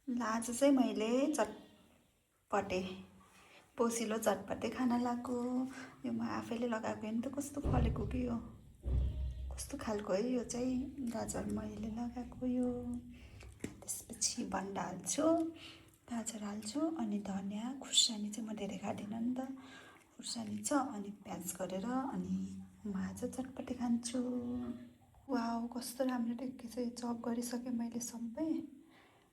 ल आज चाहिँ मैले चटपटे पोसिलो चटपटे खाना लगाएको। यो म आफैले लगाएको हेर्नु त कस्तो फलेको कि यो, कस्तो खालको है यो चाहिँ। गाजर मैले लगाएको यो। त्यसपछि बन्डा हाल्छु, गाजर हाल्छु, अनि धनियाँ खुर्सानी चाहिँ म धेरै खाँदिनँ नि त, खुर्सानी छ, अनि प्याज गरेर अनि म आज चटपटे खान्छु। वाउ कस्तो राम्रो देखियो, चप गरिसकेँ मैले सबै।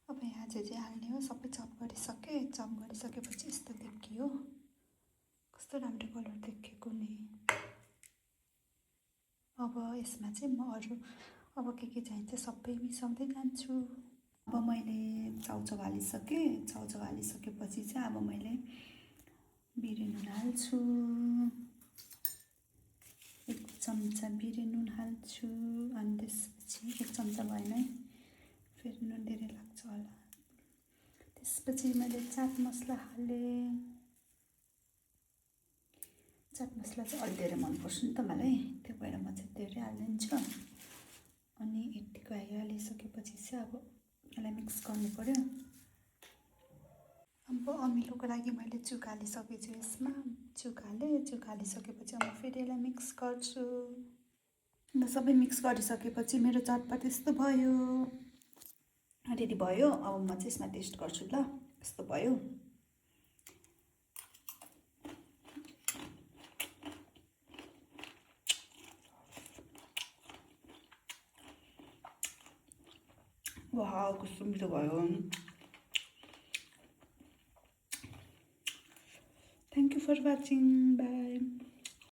अब यहाँ चाहिँ हाल्ने हो, सबै चप गरिसकेँ। चप गरिसकेपछि यस्तो देखियो, कस्तो राम्रो कलर देखिएको नि। अब यसमा चाहिँ म अरू अब के चाहिन्छ सबै मिसाउँदै जान्छु। अब मैले चाउचाउ हालिसकेँ। चाउचाउ हालिसकेपछि चाहिँ अब मैले बिरे नुन हाल्छु, 1 चम्चा बिरे नुन हाल्छु। अनि त्यसपछि 1 चम्चा भएन है, फेरि नुन धेरै लाग्छ होला। त्यसपछि मैले चाट मसला हालेँ। चाट मसला चाहिँ अलि धेरै मनपर्छ नि त मलाई, त्यो भएर म चाहिँ धेरै हालिदिन्छु। अनि यतिको हालिसकेपछि चाहिँ अब यसलाई मिक्स गर्नु पऱ्यो। अब अमिलोको लागि मैले चुक हालिसकेको छु यसमा, चुक हालिसकेपछि अब फेरि यसलाई मिक्स गर्छु। अन्त सबै मिक्स गरिसकेपछि मेरो चटपटे यस्तो भयो, रेडी भयो। अब म चाहिँ यसमा टेस्ट गर्छु ल, कस्तो भयो। वाह कस्तो मिठो भयो। Thank you for watching, by.